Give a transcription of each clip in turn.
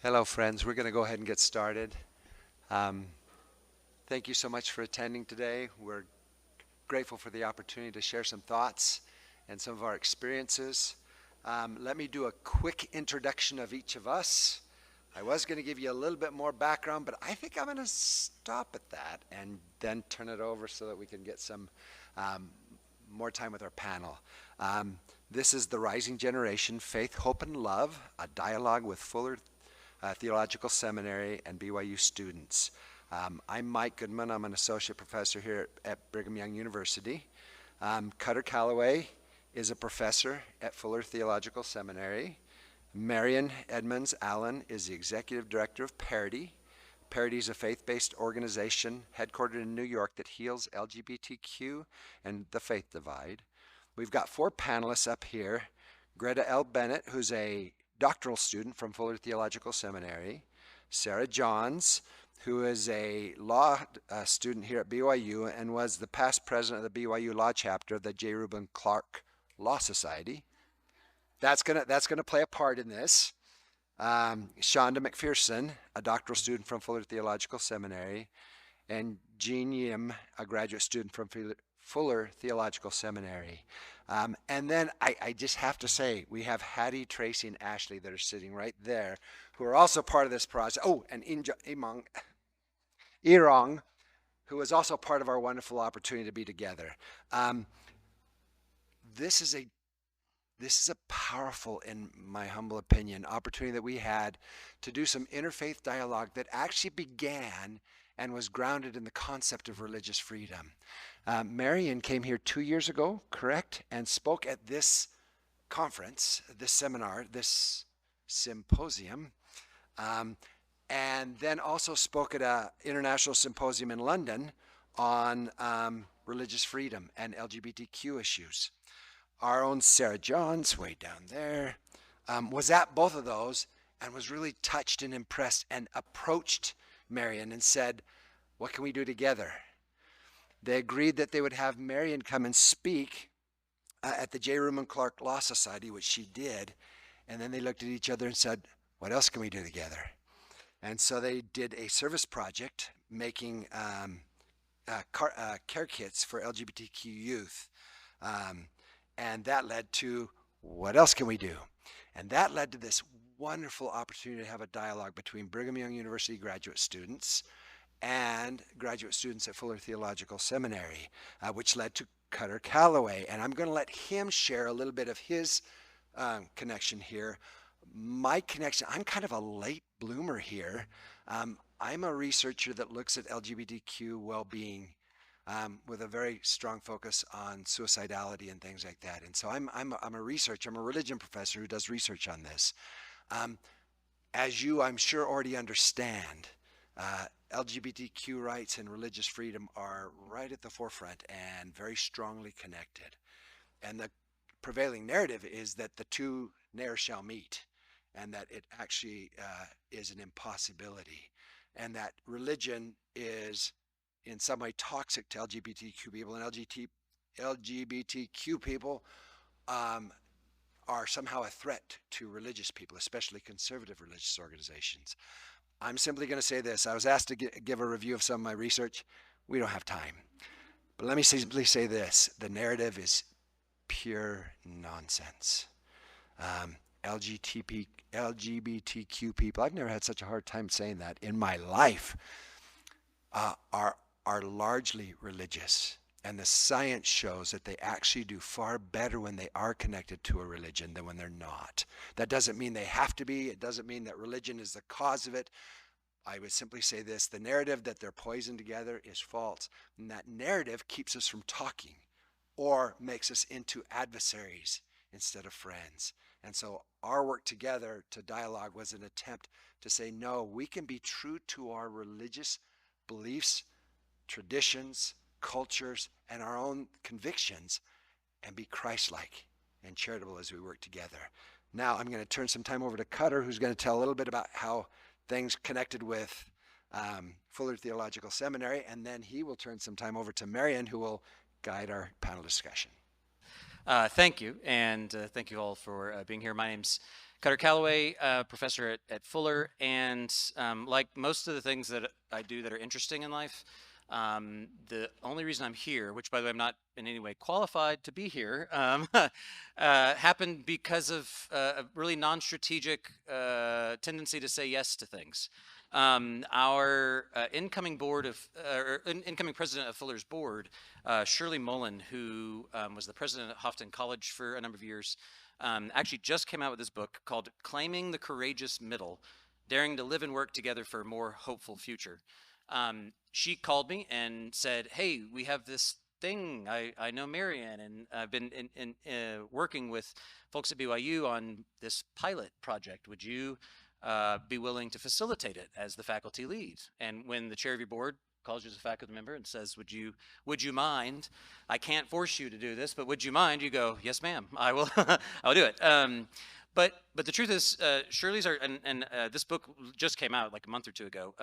Hello, friends. We're going to go ahead and get started. Thank you so much for attending today. We're grateful for the opportunity to share some thoughts and some of our experiences. Let me do a quick introduction of each of us. I was going to give you a little bit more background, but I think I'm going to stop at that and then turn it over so that we can get some more time with our panel. This is The Rising Generation, Faith, Hope, and Love, a dialogue with Fuller Theological Seminary and BYU students. I'm Mike Goodman. I'm an associate professor here at Brigham Young University. Kuttar Callaway is a professor at Fuller Theological Seminary. Marian Edmonds-Allen is the executive director of Parity. Parity is a faith-based organization headquartered in New York that heals LGBTQ and the faith divide. We've got 4 panelists up here. Greta L. Bennett, who's a doctoral student from Fuller Theological Seminary. Sarah Johns, who is a law student here at BYU and was the past president of the BYU Law Chapter of the J. Reuben Clark Law Society. That's gonna play a part in this. Shonda McPherson, a doctoral student from Fuller Theological Seminary, and Jean Yim, a graduate student from Fuller Theological Seminary. And then I just have to say, we have Hattie, Tracy, and Ashley that are sitting right there, who are also part of this project. Oh, and Irong, who is also part of our wonderful opportunity to be together. This is a powerful, in my humble opinion, opportunity that we had to do some interfaith dialogue that actually began and was grounded in the concept of religious freedom. Marian came here 2 years ago, correct? And spoke at this conference, this seminar, this symposium, and then also spoke at an international symposium in London on religious freedom and LGBTQ issues. Our own Sarah Johns, way down there, was at both of those and was really touched and impressed and approached Marian and said, what can we do together? They agreed that they would have Marian come and speak at the J. Reuben Clark Law Society, which she did, and then they looked at each other and said, what else can we do together? And so they did a service project making care kits for LGBTQ youth. And that led to, what else can we do? And that led to this wonderful opportunity to have a dialogue between Brigham Young University graduate students and graduate students at Fuller Theological Seminary, which led to Kuttar Callaway. And I'm going to let him share a little bit of his connection here. My connection, I'm kind of a late bloomer here. I'm a researcher that looks at LGBTQ well-being with a very strong focus on suicidality and things like that. And so I'm a researcher. I'm a religion professor who does research on this. As you, I'm sure, already understand, LGBTQ rights and religious freedom are right at the forefront and very strongly connected. And the prevailing narrative is that the two ne'er shall meet, and that it actually is an impossibility, and that religion is in some way toxic to LGBTQ people, and LGBTQ people are somehow a threat to religious people, especially conservative religious organizations. I'm simply going to say this. I was asked to give a review of some of my research. We don't have time. But let me simply say this. The narrative is pure nonsense. LGBTQ people, I've never had such a hard time saying that in my life, are largely religious. And the science shows that they actually do far better when they are connected to a religion than when they're not. That doesn't mean they have to be. It doesn't mean that religion is the cause of it. I would simply say this. The narrative that they're poisoned together is false. And that narrative keeps us from talking or makes us into adversaries instead of friends. And so our work together to dialogue was an attempt to say, no, we can be true to our religious beliefs, traditions, cultures, and our own convictions, and be Christ-like and charitable as we work together. Now I'm going to turn some time over to Kuttar, who's going to tell a little bit about how things connected with Fuller Theological Seminary, and then he will turn some time over to Marian, who will guide our panel discussion. Thank you, and thank you all for being here. My name's Kuttar Callaway, professor at Fuller, and like most of the things that I do that are interesting in life, the only reason I'm here, which by the way I'm not in any way qualified to be here, happened because of a really non-strategic tendency to say yes to things. Our incoming incoming president of Fuller's board, Shirley Mullen, who was the president at Houghton College for a number of years, actually just came out with this book called Claiming the Courageous Middle, Daring to Live and Work Together for a More Hopeful Future. She called me and said, hey, we have this thing. I know Marian, and I've been working with folks at BYU on this pilot project. Would you be willing to facilitate it as the faculty lead? And when the chair of your board calls you as a faculty member and says, would you mind? I can't force you to do this, but would you mind? You go, yes, ma'am, I will, I'll do it. But the truth is, Shirley's this book just came out like a month or two ago,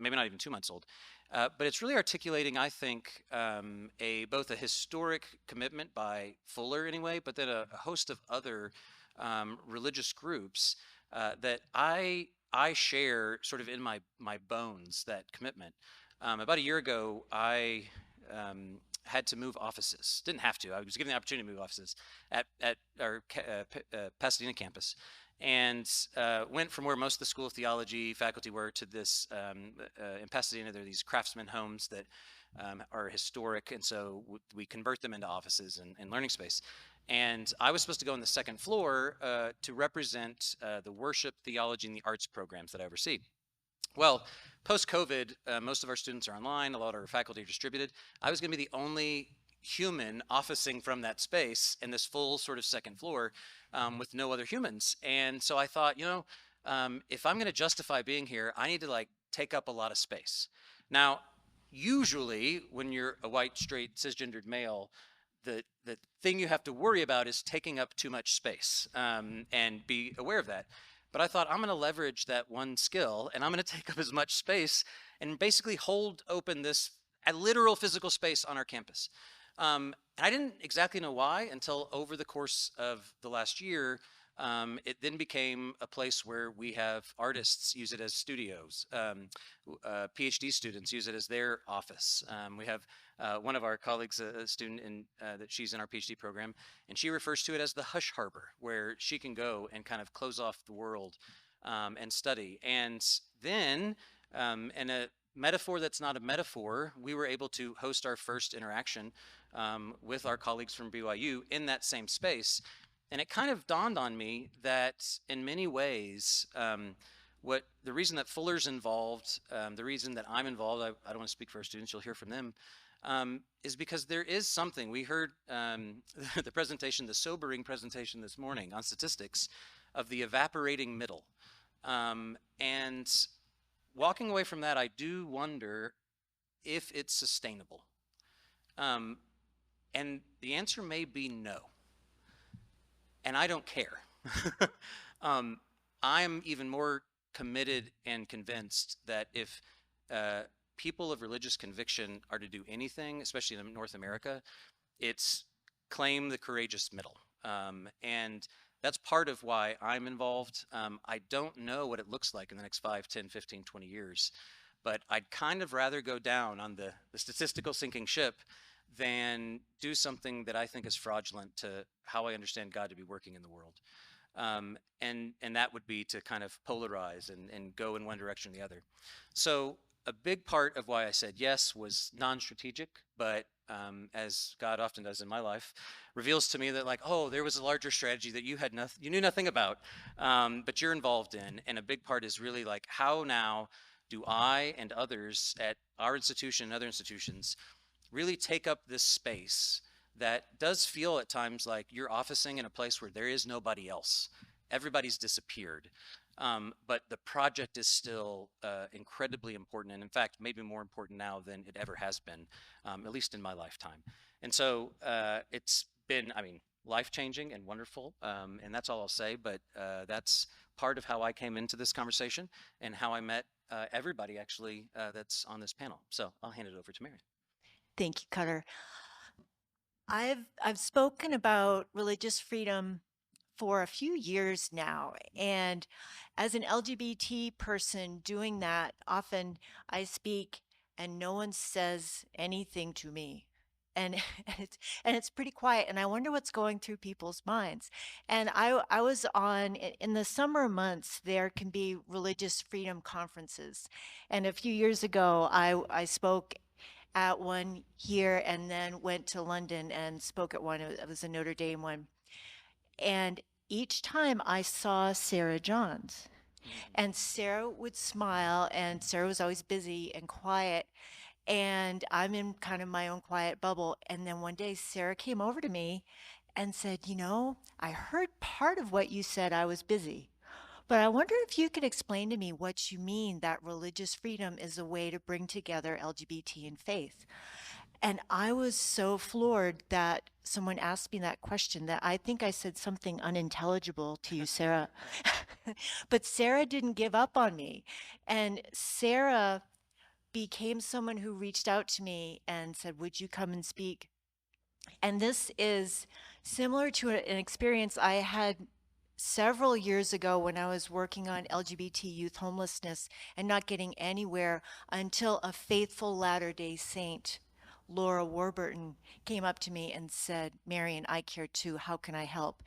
maybe not even 2 months old. But it's really articulating, I think, both a historic commitment by Fuller anyway, but then a host of other religious groups that I share sort of in my bones, that commitment. About a year ago, I had to move offices. Didn't have to. I was given the opportunity to move offices at our Pasadena campus, and went from where most of the School of Theology faculty were to this in Pasadena. There are these craftsman homes that are historic, and so we convert them into offices and learning space. And I was supposed to go on the second floor to represent the worship, theology, and the arts programs that I oversee. Well, post-COVID, most of our students are online. A lot of our faculty are distributed. I was going to be the only human officing from that space in this full sort of second floor with no other humans. And so I thought, if I'm going to justify being here, I need to like take up a lot of space. Now, usually when you're a white, straight, cisgendered male, the thing you have to worry about is taking up too much space, and be aware of that. But I thought I'm going to leverage that one skill, and I'm going to take up as much space and basically hold open this literal physical space on our campus. And I didn't exactly know why until over the course of the last year. It then became a place where we have artists use it as studios. PhD students use it as their office. We have one of our colleagues, a student that she's in our PhD program, and she refers to it as the hush harbor, where she can go and kind of close off the world and study. And then, in a metaphor that's not a metaphor, we were able to host our first interaction with our colleagues from BYU in that same space. And it kind of dawned on me that in many ways, the reason that Fuller's involved, the reason that I'm involved, I don't want to speak for our students, you'll hear from them, is because there is something. We heard the presentation, the sobering presentation this morning on statistics of the evaporating middle. And walking away from that, I do wonder if it's sustainable. And the answer may be no. And I don't care. I'm even more committed and convinced that if people of religious conviction are to do anything, especially in North America, it's claim the courageous middle. And that's part of why I'm involved. I don't know what it looks like in the next 5, 10, 15, 20 years, but I'd kind of rather go down on the statistical sinking ship than do something that I think is fraudulent to how I understand God to be working in the world. And that would be to kind of polarize and go in one direction or the other. So a big part of why I said yes was non-strategic, but as God often does in my life, reveals to me that like, oh, there was a larger strategy that you knew nothing about, but you're involved in. And a big part is really like, how now do I and others at our institution and other institutions really take up this space that does feel at times like you're officing in a place where there is nobody else. Everybody's disappeared. But the project is still incredibly important, and in fact, maybe more important now than it ever has been, at least in my lifetime. And so it's been, life-changing and wonderful, and that's all I'll say, but that's part of how I came into this conversation and how I met everybody actually that's on this panel. So I'll hand it over to Marian. Thank you, Kuttar. I've spoken about religious freedom for a few years now. And as an LGBT person doing that, often I speak and no one says anything to me. And it's pretty quiet, and I wonder what's going through people's minds. And I was in the summer months, there can be religious freedom conferences. And a few years ago, I spoke at one here and then went to London and spoke at one. It was a Notre Dame one. And each time I saw Sarah Johns, and Sarah would smile, and Sarah was always busy and quiet. And I'm in kind of my own quiet bubble. And then one day Sarah came over to me and said, you know, I heard part of what you said. I was busy. But I wonder if you could explain to me what you mean that religious freedom is a way to bring together LGBT and faith. And I was so floored that someone asked me that question that I think I said something unintelligible to you, Sarah. But Sarah didn't give up on me. And Sarah became someone who reached out to me and said, would you come and speak? And this is similar to an experience I had several years ago when I was working on LGBT youth homelessness and not getting anywhere until a faithful Latter-day Saint, Laura Warburton, came up to me and said, Marian, I care too. How can I help?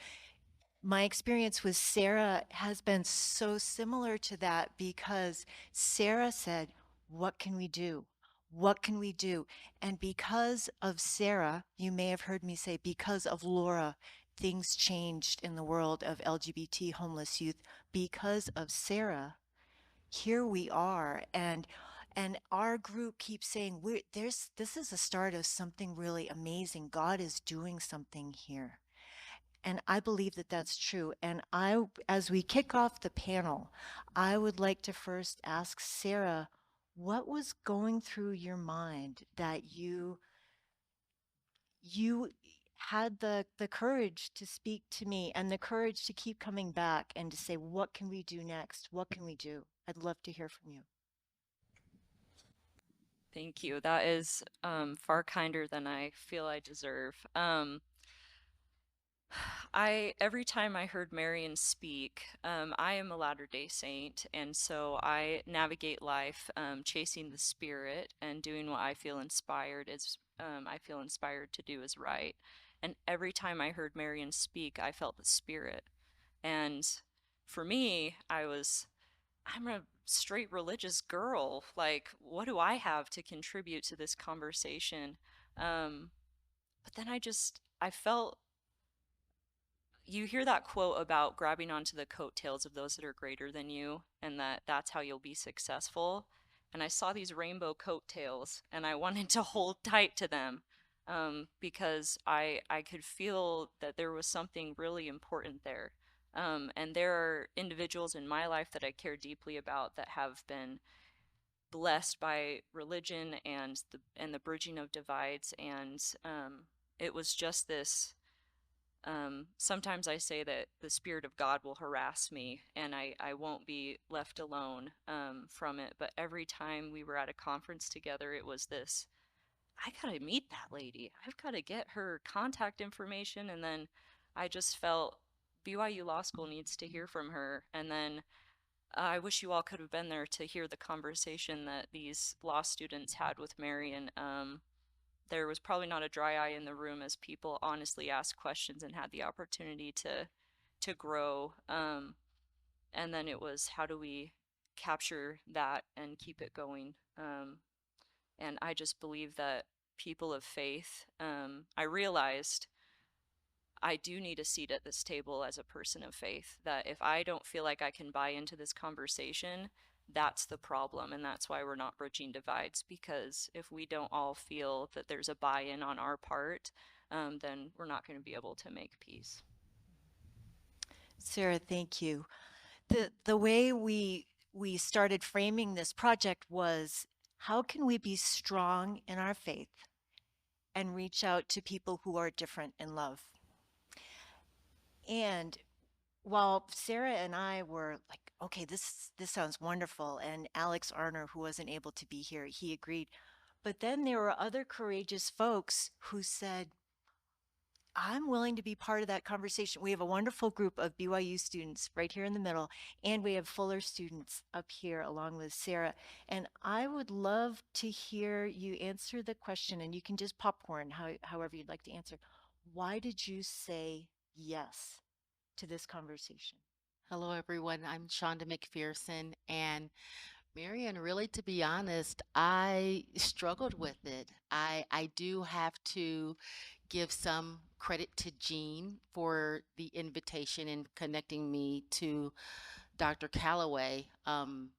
My experience with Sarah has been so similar to that because Sarah said, what can we do? What can we do? And because of Sarah, you may have heard me say, because of Laura, things changed in the world of LGBT homeless youth. Because of Sarah, here we are. And our group keeps saying, this is the start of something really amazing. God is doing something here. And I believe that that's true. And as we kick off the panel, I would like to first ask Sarah, what was going through your mind that you had the courage to speak to me and the courage to keep coming back and to say, what can we do next? What can we do? I'd love to hear from you. Thank you. That is far kinder than I feel I deserve. Every time I heard Marian speak, I am a Latter-day Saint, and so I navigate life chasing the Spirit and doing what I feel inspired to do is right. And every time I heard Marian speak, I felt the Spirit. And for me, I'm a straight religious girl. Like, what do I have to contribute to this conversation? But then I felt, you hear that quote about grabbing onto the coattails of those that are greater than you, and that's how you'll be successful. And I saw these rainbow coattails, and I wanted to hold tight to them because I could feel that there was something really important there. And there are individuals in my life that I care deeply about that have been blessed by religion and the bridging of divides. And it was just this. Sometimes I say that the Spirit of God will harass me and I won't be left alone from it. But every time we were at a conference together, it was this, I gotta meet that lady. I've got to get her contact information. And then I just felt BYU Law School needs to hear from her. And then I wish you all could have been there to hear the conversation that these law students had with Marian. There was probably not a dry eye in the room as people honestly asked questions and had the opportunity to grow. And then it was, how do we capture that and keep it going? And I just believe that people of faith, I realized I do need a seat at this table as a person of faith, that if I don't feel like I can buy into this conversation, that's the problem. And that's why we're not bridging divides, because if we don't all feel that there's a buy-in on our part, then we're not going to be able to make peace. Sarah, thank you. The way we started framing this project was, how can we be strong in our faith and reach out to people who are different in love? And while Sarah and I were like, okay, this sounds wonderful, and Alex Arner, who wasn't able to be here, he agreed. But then there were other courageous folks who said, I'm willing to be part of that conversation. We have a wonderful group of BYU students right here in the middle, and we have Fuller students up here along with Sarah. And I would love to hear you answer the question, and you can just popcorn however you'd like to answer. Why did you say yes to this conversation? Hello, everyone. I'm Shonda McPherson. And Marian, really, to be honest, I struggled with it. I do have to give some credit to Jean for the invitation and connecting me to Dr. Callaway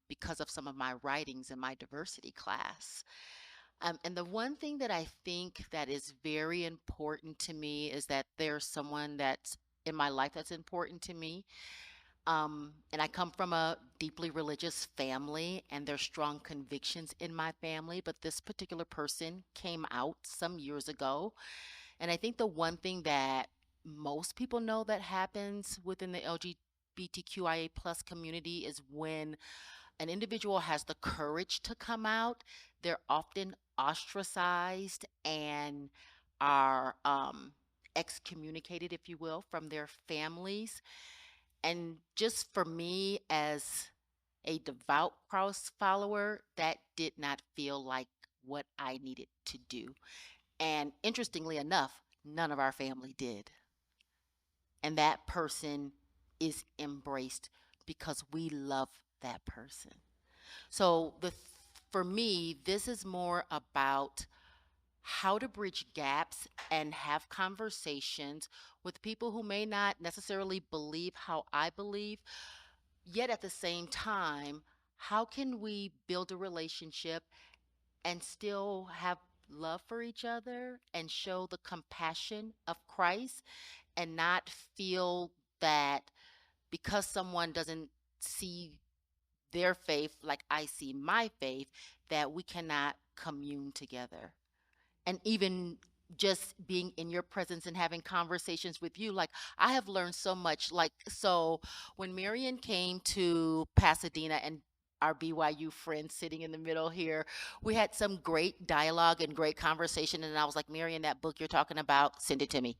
because of some of my writings in my diversity class. And the one thing that I think that is very important to me is that there's someone that's in my life that's important to me. And I come from a deeply religious family, and there's strong convictions in my family. But this particular person came out some years ago. And I think the one thing that most people know that happens within the LGBTQIA plus community is when an individual has the courage to come out, they're often ostracized and are excommunicated, if you will, from their families. And just for me as a devout cross follower, that did not feel like what I needed to do. And interestingly enough, none of our family did. And that person is embraced because we love that person. So for me, this is more about how to bridge gaps and have conversations with people who may not necessarily believe how I believe, yet at the same time, how can we build a relationship and still have love for each other and show the compassion of Christ and not feel that because someone doesn't see their faith like I see my faith, that we cannot commune together. And even just being in your presence and having conversations with you, like I have learned so much. Like, so when Marian came to Pasadena and our BYU friends sitting in the middle here, we had some great dialogue and great conversation. And I was like, Marian, that book you're talking about, send it to me.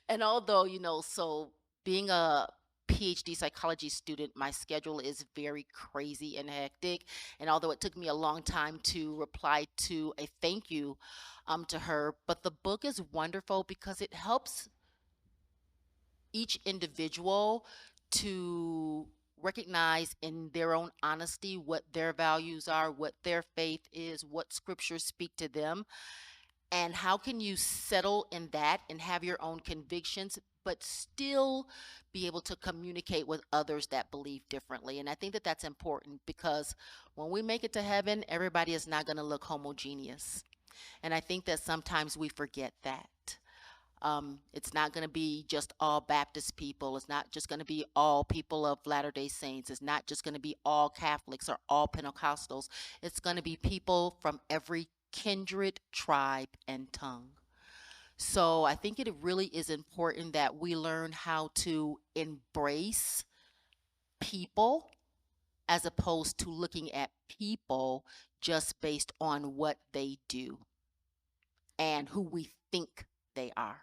And although, so being a PhD psychology student, my schedule is very crazy and hectic. And although it took me a long time to reply to a thank you to her, but the book is wonderful because it helps each individual to recognize in their own honesty what their values are, what their faith is, what scriptures speak to them. And how can you settle in that and have your own convictions, but still be able to communicate with others that believe differently? And I think that that's important because when we make it to heaven, everybody is not going to look homogeneous. And I think that sometimes we forget that. It's not going to be just all Baptist people. It's not just going to be all people of Latter-day Saints. It's not just going to be all Catholics or all Pentecostals. It's going to be people from every kindred, tribe, and tongue. So I think it really is important that we learn how to embrace people as opposed to looking at people just based on what they do and who we think they are.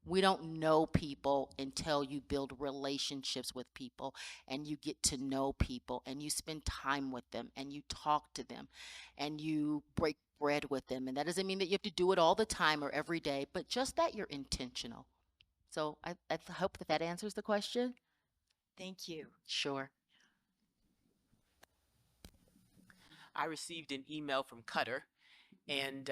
We don't know people until you build relationships with people and you get to know people and you spend time with them and you talk to them and you break bread with them. And that doesn't mean that you have to do it all the time or every day, but just that you're intentional. So I hope that answers the question. Thank you. Sure. I received an email from Kuttar, and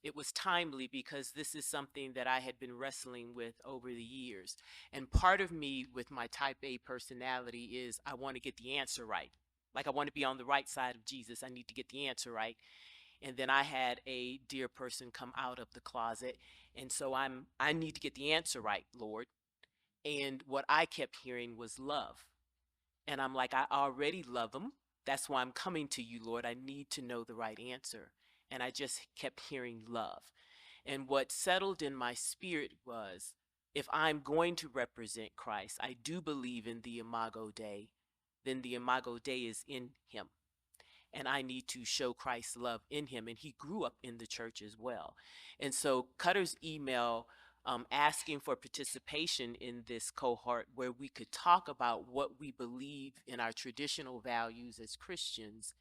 it was timely because this is something that I had been wrestling with over the years. And part of me with my type A personality is I want to get the answer right. Like I want to be on the right side of Jesus. I need to get the answer right. And then I had a dear person come out of the closet. And so I need to get the answer right, Lord. And what I kept hearing was love. And I'm like, I already love him. That's why I'm coming to you, Lord. I need to know the right answer. And I just kept hearing love. And what settled in my spirit was, if I'm going to represent Christ, I do believe in the Imago Dei, then the Imago Dei is in him. and I need to show Christ's love in him. And he grew up in the church as well. And so Kuttar's email asking for participation in this cohort where we could talk about what we believe in our traditional values as Christians,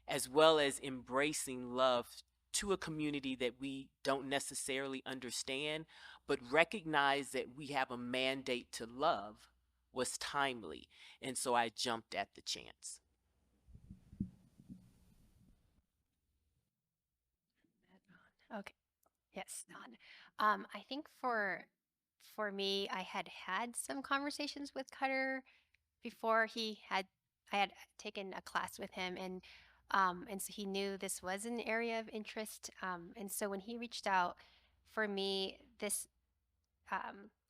as well as embracing love to a community that we don't necessarily understand, but recognize that we have a mandate to love, was timely. And so I jumped at the chance. Okay. Yes, I think for me, I had some conversations with Kuttar before I had taken a class with him, and so he knew this was an area of interest. And so when he reached out, for me, this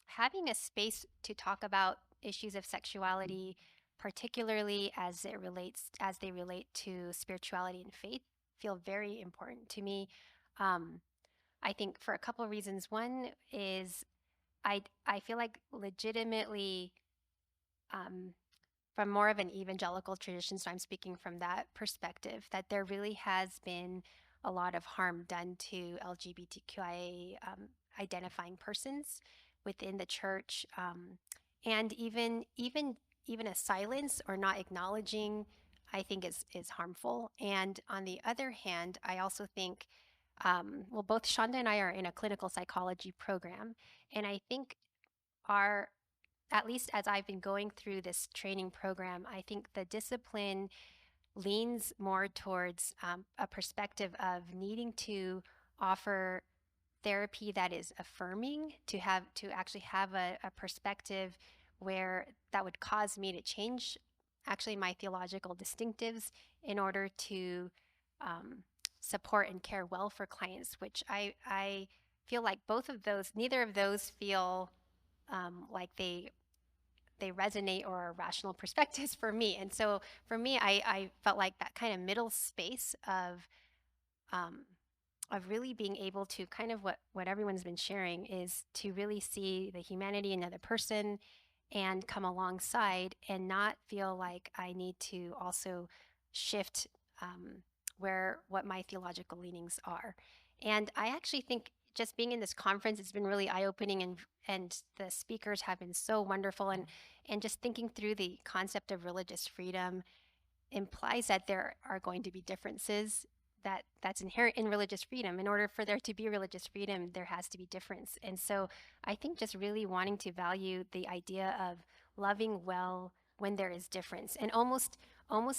having a space to talk about issues of sexuality, particularly as they relate to spirituality and faith, feel very important to me. I think for a couple of reasons. One is I feel like legitimately, from more of an evangelical tradition, so I'm speaking from that perspective, that there really has been a lot of harm done to LGBTQIA identifying persons within the church, and even a silence or not acknowledging, I think is harmful. And on the other hand, I also think, well, both Shonda and I are in a clinical psychology program, and I think at least as I've been going through this training program, I think the discipline leans more towards a perspective of needing to offer therapy that is affirming, to actually have a perspective where that would cause me to change actually my theological distinctives in order to support and care well for clients, which I feel like neither of those feel like they resonate or are rational perspectives for me. And so for me, I felt like that kind of middle space of really being able to kind of what everyone's been sharing is to really see the humanity in another person and come alongside and not feel like I need to also shift what my theological leanings are. And I actually think just being in this conference, it's been really eye-opening, and the speakers have been so wonderful, and just thinking through the concept of religious freedom implies that there are going to be differences that's inherent in religious freedom. In order for there to be religious freedom, there has to be difference. And so I think just really wanting to value the idea of loving well when there is difference, and almost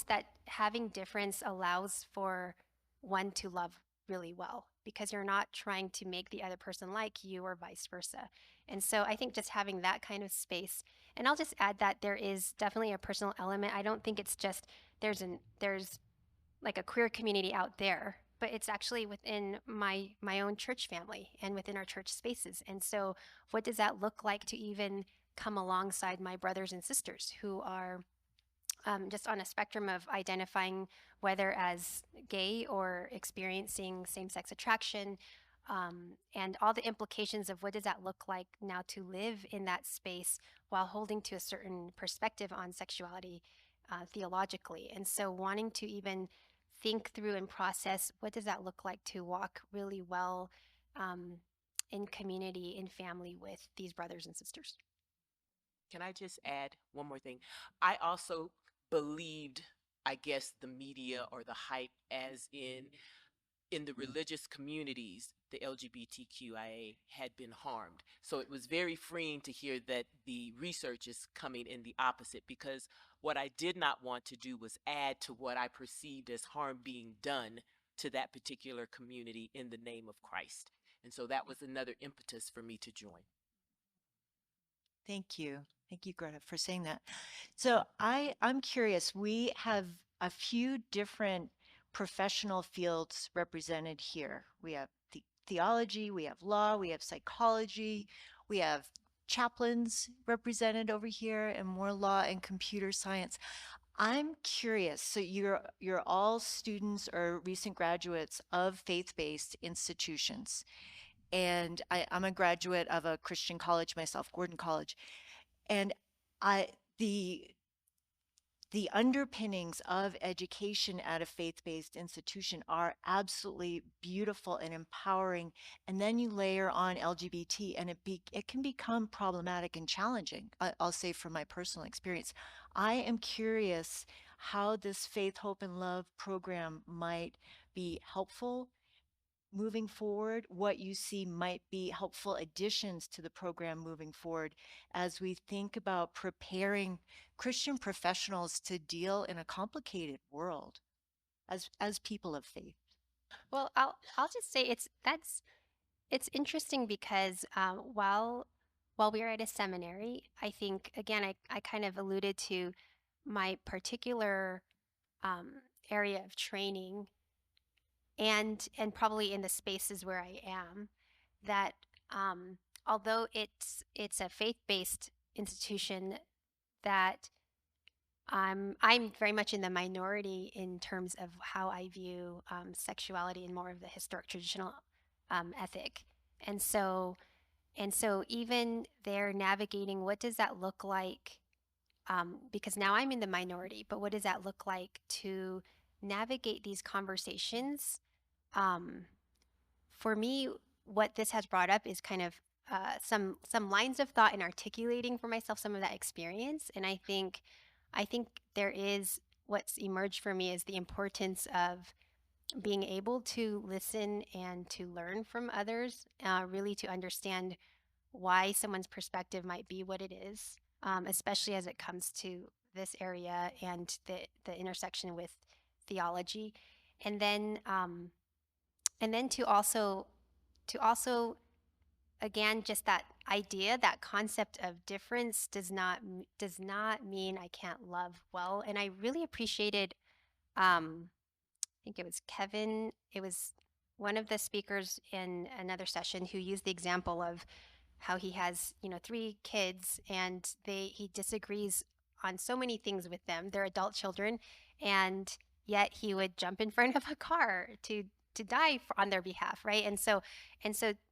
that having difference allows for one to love really well, because you're not trying to make the other person like you or vice versa. And so I think just having that kind of space, and I'll just add that there is definitely a personal element. I don't think it's just there's like a queer community out there, but it's actually within my own church family and within our church spaces. And so what does that look like to even come alongside my brothers and sisters who are just on a spectrum of identifying whether as gay or experiencing same-sex attraction, and all the implications of what does that look like now to live in that space while holding to a certain perspective on sexuality theologically. And so wanting to even think through and process what does that look like to walk really well in community, in family with these brothers and sisters. Can I just add one more thing? I also believed, I guess, the media or the hype as in the religious communities, the LGBTQIA had been harmed. So it was very freeing to hear that the research is coming in the opposite, because what I did not want to do was add to what I perceived as harm being done to that particular community in the name of Christ. And so that was another impetus for me to join. Thank you. Thank you, Greta, for saying that. So I'm curious, we have a few different professional fields represented here. We have theology, we have law, we have psychology, we have chaplains represented over here, and more law and computer science. I'm curious, so you're all students or recent graduates of faith-based institutions. And I'm a graduate of a Christian college myself, Gordon College. And the underpinnings of education at a faith-based institution are absolutely beautiful and empowering. And then you layer on LGBT, and it can become problematic and challenging. I'll say from my personal experience. I am curious how this Faith, Hope, and Love program might be helpful moving forward, what you see might be helpful additions to the program moving forward as we think about preparing Christian professionals to deal in a complicated world as people of faith. Well, I'll just say it's interesting because while we were at a seminary, I think again I kind of alluded to my particular area of training and probably in the spaces where I am, that although it's a faith-based institution, that I'm very much in the minority in terms of how I view sexuality and more of the historic traditional ethic, and so even they're navigating what does that look like, because now I'm in the minority, but what does that look like to navigate these conversations? For me, what this has brought up is kind of some lines of thought in articulating for myself some of that experience, and I think there is what's emerged for me is the importance of being able to listen and to learn from others, really to understand why someone's perspective might be what it is, especially as it comes to this area and the intersection with theology, and then to also again just that idea, that concept of difference does not mean I can't love well. And I really appreciated I think it was Kevin, it was one of the speakers in another session who used the example of how he has 3 kids and he disagrees on so many things with them. They're adult children, and yet he would jump in front of a car to die on their behalf, right? And so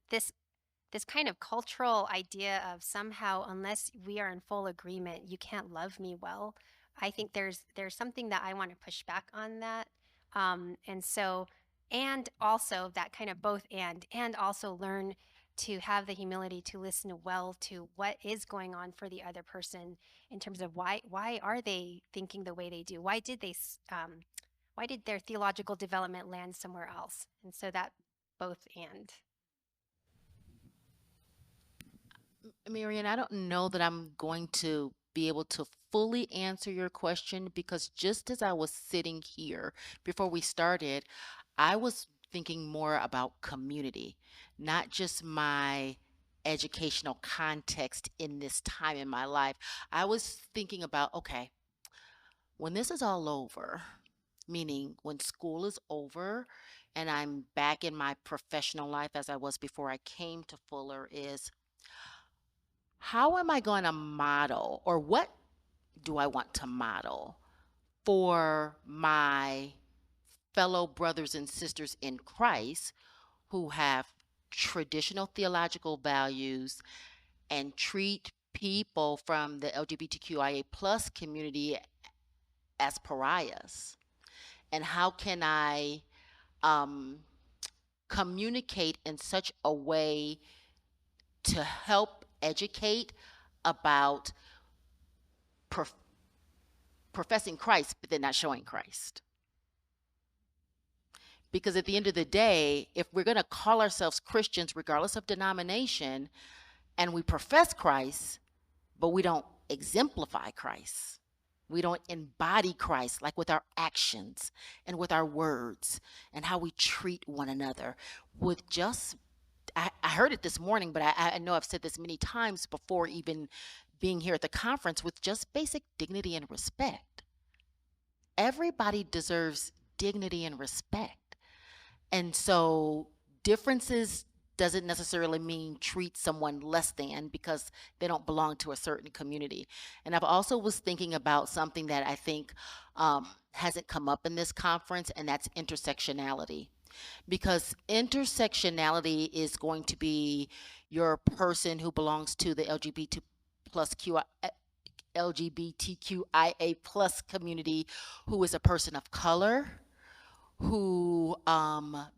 this kind of cultural idea of somehow, unless we are in full agreement, you can't love me well. I think there's something that I want to push back on that, and also that kind of both and also learn to have the humility to listen well to what is going on for the other person in terms of why are they thinking the way they do? Why did their theological development land somewhere else? And so that both and. Marian, I don't know that I'm going to be able to fully answer your question, because just as I was sitting here before we started, I was thinking more about community, not just my educational context in this time in my life. I was thinking about, okay, when this is all over, meaning when school is over and I'm back in my professional life as I was before I came to Fuller, is how am I going to model, or what do I want to model for my fellow brothers and sisters in Christ who have traditional theological values and treat people from the LGBTQIA plus community as pariahs? And how can I communicate in such a way to help educate about professing Christ, but then not showing Christ? Because at the end of the day, if we're going to call ourselves Christians, regardless of denomination, and we profess Christ, but we don't exemplify Christ, we don't embody Christ, like with our actions and with our words and how we treat one another, with just, I heard it this morning, but I know I've said this many times before, even being here at the conference, with just basic dignity and respect. Everybody deserves dignity and respect. And so differences doesn't necessarily mean treat someone less than because they don't belong to a certain community. And I've also was thinking about something that I think hasn't come up in this conference, and that's intersectionality. Because intersectionality is going to be your person who belongs to the LGBT plus LGBTQIA plus community who is a person of color, who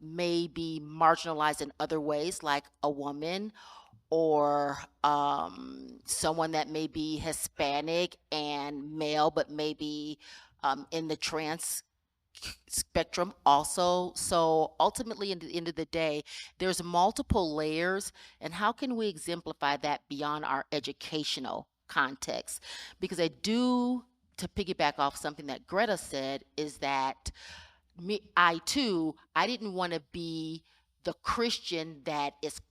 may be marginalized in other ways, like a woman, or someone that may be Hispanic and male, but maybe in the trans spectrum also. So ultimately, in the end of the day, there's multiple layers, and how can we exemplify that beyond our educational context? Because I do, to piggyback off something that Greta said, is that I didn't want to be the Christian that is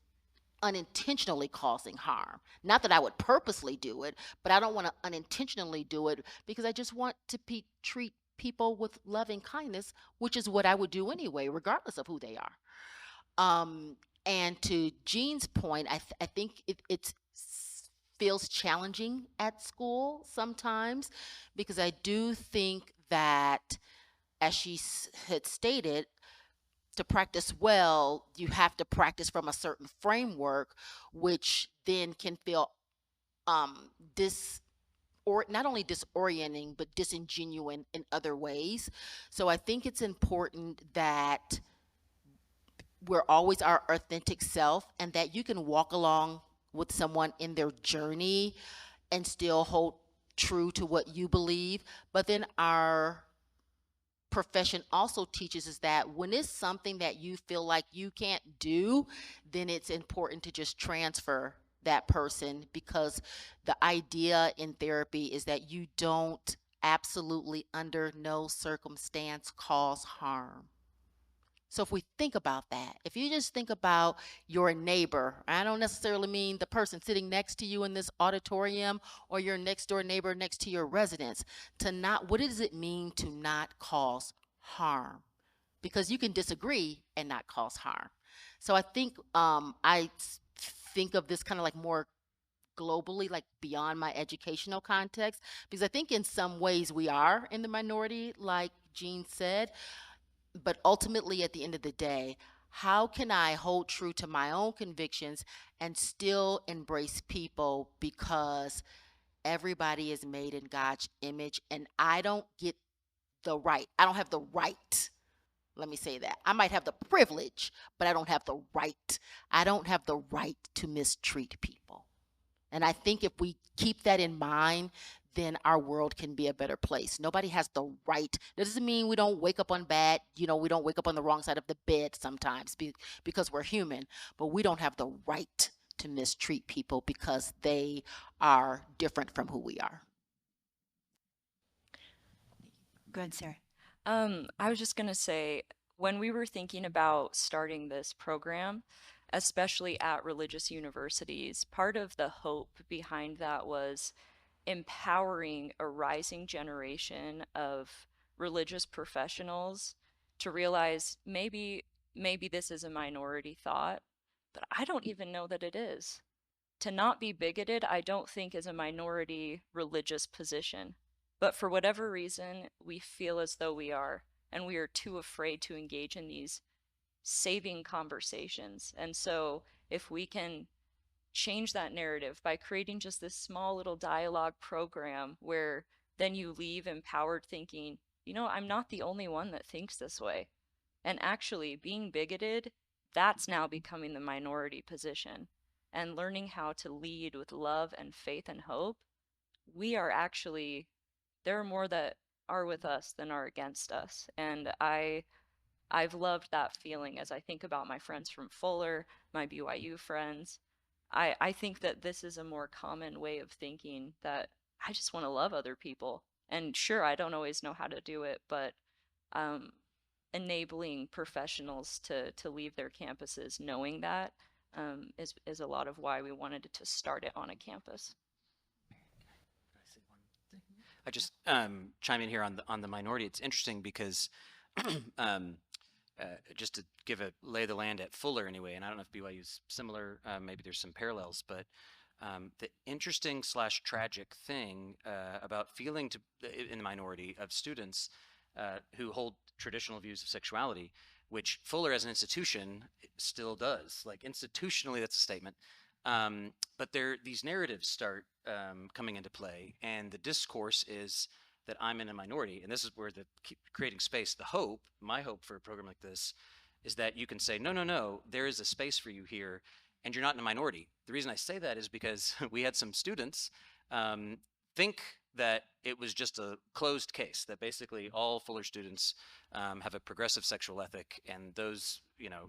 unintentionally causing harm. Not that I would purposely do it, but I don't want to unintentionally do it, because I just want to treat people with loving kindness, which is what I would do anyway, regardless of who they are. And to Jean's point, I think it feels challenging at school sometimes, because I do think that, as she had stated, to practice well, you have to practice from a certain framework, which then can feel not only disorienting, but disingenuine in other ways. So I think it's important that we're always our authentic self, and that you can walk along with someone in their journey and still hold true to what you believe. But then our profession also teaches us that when it's something that you feel like you can't do, then it's important to just transfer that person, because the idea in therapy is that you don't absolutely under no circumstance cause harm. So if we think about that, if you just think about your neighbor, I don't necessarily mean the person sitting next to you in this auditorium or your next door neighbor next to your residence, what does it mean to not cause harm? Because you can disagree and not cause harm. So I think I think of this kind of like more globally, like beyond my educational context, because I think in some ways we are in the minority, like Jean said. But ultimately, at the end of the day, how can I hold true to my own convictions and still embrace people, because everybody is made in God's image, and I don't have the right. Let me say that. I might have the privilege, but I don't have the right. I don't have the right to mistreat people. And I think if we keep that in mind, then our world can be a better place. Nobody has the right. That doesn't mean we don't wake up on we don't wake up on the wrong side of the bed sometimes because we're human, but we don't have the right to mistreat people because they are different from who we are. Go ahead, Sarah. I was just going to say, when we were thinking about starting this program, especially at religious universities, part of the hope behind that was empowering a rising generation of religious professionals to realize maybe this is a minority thought, but I don't even know that it is. To not be bigoted, I don't think is a minority religious position. But for whatever reason, we feel as though we are, and we are too afraid to engage in these saving conversations. And so if we can change that narrative by creating just this small little dialogue program where then you leave empowered thinking, I'm not the only one that thinks this way. And actually being bigoted, that's now becoming the minority position. And learning how to lead with love and faith and hope, there are more that are with us than are against us. And I've loved that feeling as I think about my friends from Fuller, my BYU friends. I think that this is a more common way of thinking, that I just want to love other people. And sure, I don't always know how to do it, but enabling professionals to leave their campuses knowing that is a lot of why we wanted to start it on a campus. I just chime in here on the minority. It's interesting because just to give a lay of the land at Fuller anyway, and I don't know if BYU is similar, maybe there's some parallels, but the interesting / tragic thing about feeling in the minority of students who hold traditional views of sexuality, which Fuller as an institution still does. Like institutionally, that's a statement. But these narratives start coming into play, and the discourse is that I'm in a minority, and this is where creating space, my hope for a program like this is that you can say, no, no, no, there is a space for you here, and you're not in a minority. The reason I say that is because we had some students think that it was just a closed case, that basically all Fuller students have a progressive sexual ethic, and those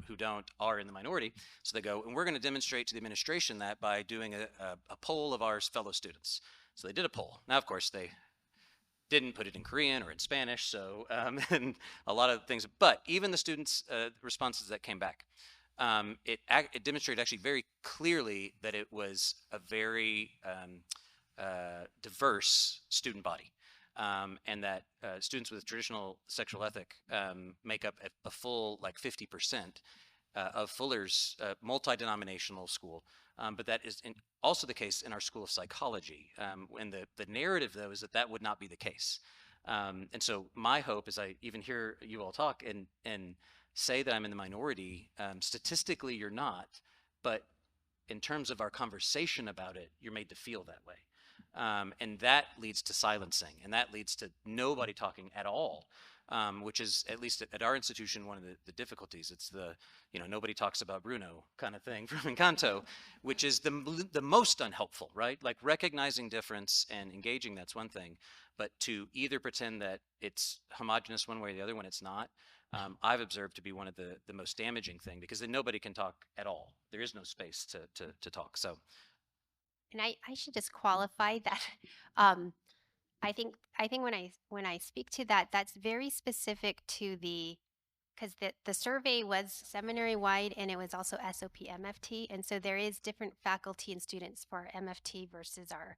who don't are in the minority. So they go, and we're going to demonstrate to the administration that by doing a poll of our fellow students. So they did a poll. Now, of course, they didn't put it in Korean or in Spanish, so and a lot of things. But even the students' responses that came back, it demonstrated actually very clearly that it was a very diverse student body, and that students with traditional sexual ethic make up a full 50% of Fuller's multi-denominational school. But that is also the case in our School of Psychology. And the narrative, though, is that would not be the case. And so my hope, as I even hear you all talk and say that I'm in the minority, statistically you're not, but in terms of our conversation about it, you're made to feel that way. And that leads to silencing, and that leads to nobody talking at all, which is, at least at our institution, one of the difficulties. It's the, nobody talks about Bruno kind of thing from Encanto, which is the most unhelpful, right? Like recognizing difference and engaging, that's one thing, but to either pretend that it's homogenous one way or the other when it's not, I've observed to be one of the most damaging thing, because then nobody can talk at all. There is no space to talk. So. And I should just qualify that. I think when I speak to that, that's very specific to because the survey was seminary wide, and it was also SOP MFT, and so there is different faculty and students for MFT versus our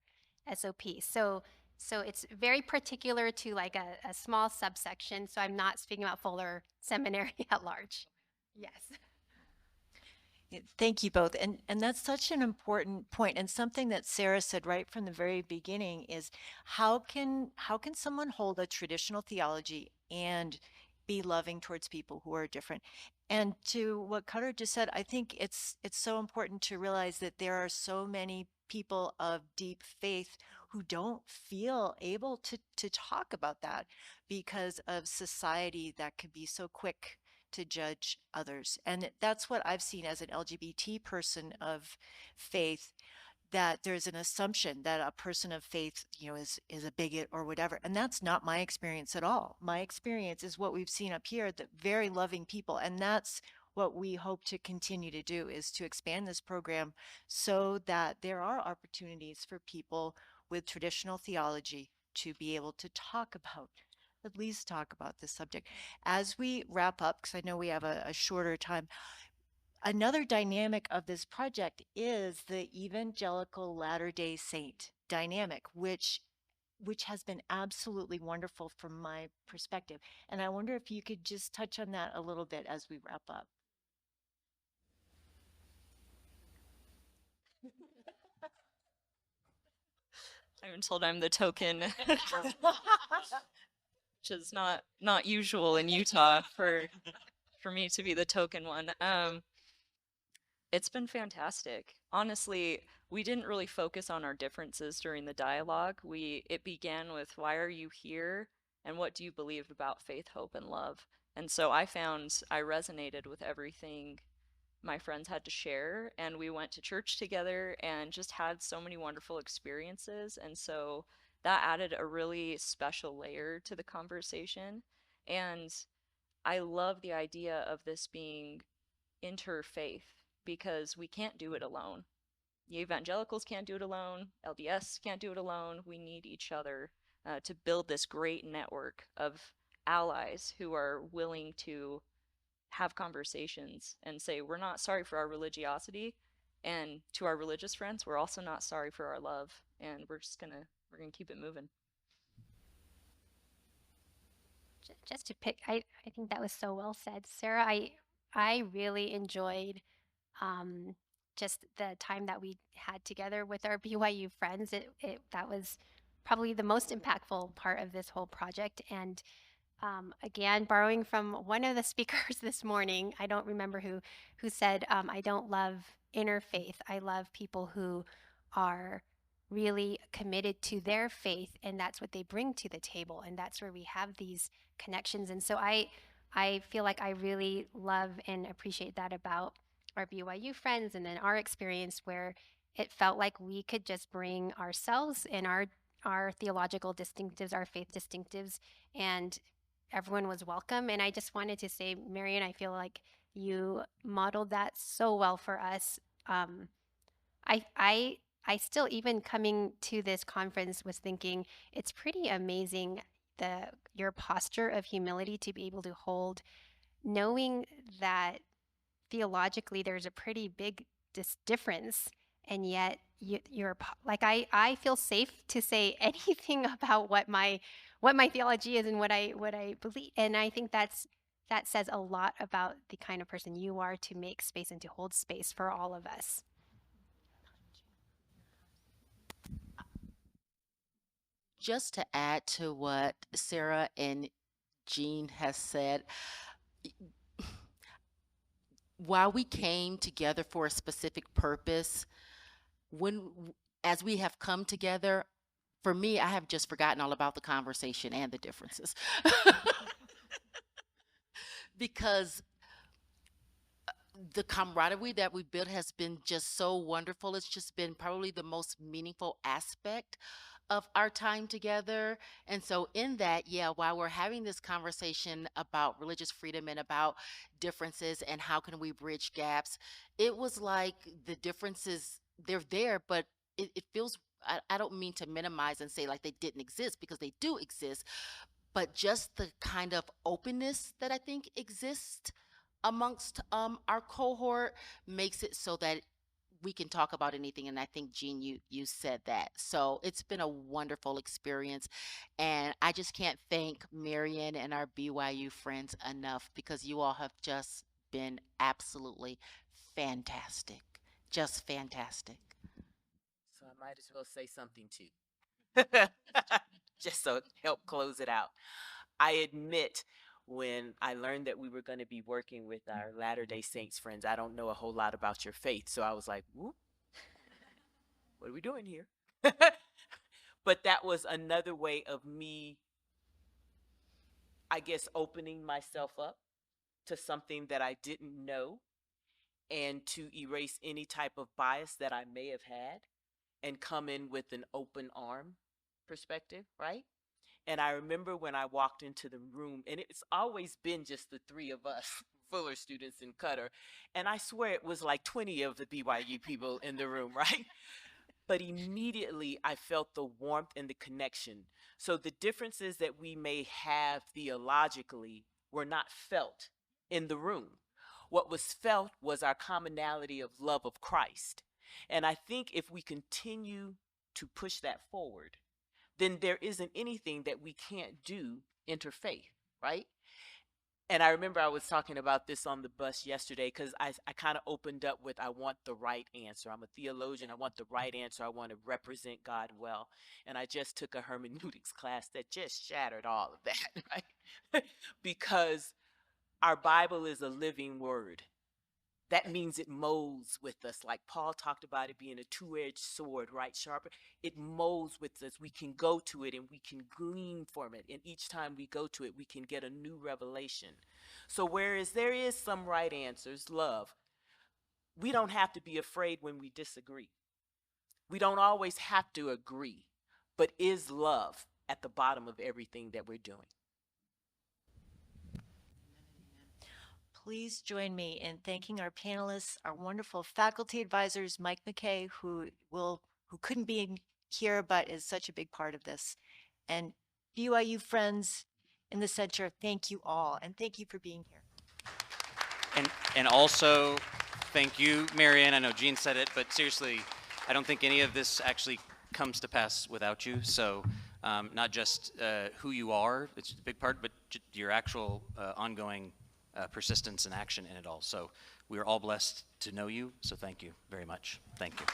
SOP. So it's very particular to like a small subsection. So I'm not speaking about Fuller Seminary at large. Yes. Thank you both. And that's such an important point, and something that Sarah said right from the very beginning is how can someone hold a traditional theology and be loving towards people who are different? And to what Kuttar just said, I think it's so important to realize that there are so many people of deep faith who don't feel able to talk about that because of society that can be so quick to judge others. And that's what I've seen as an LGBT person of faith, that there's an assumption that a person of faith, is a bigot or whatever. And that's not my experience at all. My experience is what we've seen up here, the very loving people. And that's what we hope to continue to do, is to expand this program so that there are opportunities for people with traditional theology to be able to at least talk about this subject. As we wrap up, because I know we have a shorter time, another dynamic of this project is the evangelical Latter-day Saint dynamic, which has been absolutely wonderful from my perspective. And I wonder if you could just touch on that a little bit as we wrap up. I've been told I'm the token, which is not usual in Utah for me to be the token one. It's been fantastic. Honestly, we didn't really focus on our differences during the dialogue. It began with, why are you here? And what do you believe about faith, hope, and love? And so I found I resonated with everything my friends had to share, and we went to church together and just had so many wonderful experiences. And so that added a really special layer to the conversation. And I love the idea of this being interfaith, because we can't do it alone. The evangelicals can't do it alone. LDS can't do it alone. We need each other to build this great network of allies who are willing to have conversations and say, we're not sorry for our religiosity, and to our religious friends, we're also not sorry for our love, and we're gonna keep it moving. Just to pick, I think that was so well said, Sarah. I really enjoyed just the time that we had together with our BYU friends. That was probably the most impactful part of this whole project. And Again, borrowing from one of the speakers this morning, I don't remember who said, I don't love interfaith. I love people who are really committed to their faith, and that's what they bring to the table, and that's where we have these connections. And so I feel like I really love and appreciate that about our BYU friends, and then our experience where it felt like we could just bring ourselves and our theological distinctives, our faith distinctives, and everyone was welcome. And I just wanted to say, Marian, I feel like you modeled that so well for us. I still, even coming to this conference, was thinking it's pretty amazing your posture of humility to be able to hold, knowing that theologically there's a pretty big difference, and yet you're like, I feel safe to say anything about what my theology is and what I believe, and I think that says a lot about the kind of person you are, to make space and to hold space for all of us. Just to add to what Sarah and Jean has said, while we came together for a specific purpose, as we have come together, for me, I have just forgotten all about the conversation and the differences. Because the camaraderie that we built has been just so wonderful. It's just been probably the most meaningful aspect of our time together. And so in that, yeah, while we're having this conversation about religious freedom and about differences and how can we bridge gaps, it was like the differences, they're there, but it feels, I don't mean to minimize and say like they didn't exist, because they do exist, but just the kind of openness that I think exists amongst our cohort makes it so that we can talk about anything. And I think, Jean, you said that. So it's been a wonderful experience. And I just can't thank Marian and our BYU friends enough, because you all have just been absolutely fantastic. Just fantastic. So I might as well say something too. Just so help close it out. I admit, when I learned that we were going to be working with our Latter-day Saints friends, I don't know a whole lot about your faith. So I was like, whoop, what are we doing here? But that was another way of me, I guess, opening myself up to something that I didn't know, and to erase any type of bias that I may have had and come in with an open arm perspective, right? And I remember when I walked into the room, and it's always been just the three of us, Fuller students and Kuttar, and I swear it was like 20 of the BYU people in the room, right? But immediately I felt the warmth and the connection. So the differences that we may have theologically were not felt in the room. What was felt was our commonality of love of Christ. And I think if we continue to push that forward, then there isn't anything that we can't do interfaith, right? And I remember I was talking about this on the bus yesterday, because I kind of opened up with, I want the right answer. I'm a theologian. I want the right answer. I want to represent God well. And I just took a hermeneutics class that just shattered all of that, right? Because our Bible is a living word. That means it molds with us, like Paul talked about it being a two-edged sword, right? Sharper. It molds with us. We can go to it and we can glean from it. And each time we go to it, we can get a new revelation. So whereas there is some right answers, love, we don't have to be afraid when we disagree. We don't always have to agree, but is love at the bottom of everything that we're doing? Please join me in thanking our panelists, our wonderful faculty advisors, Mike McKay, who couldn't be here but is such a big part of this, and BYU friends in the center. Thank you all, and thank you for being here. And also, thank you, Marian. I know Jean said it, but seriously, I don't think any of this actually comes to pass without you. So not just who you are, it's a big part, but your actual ongoing persistence and action in it all. So we are all blessed to know you. So thank you very much. Thank you.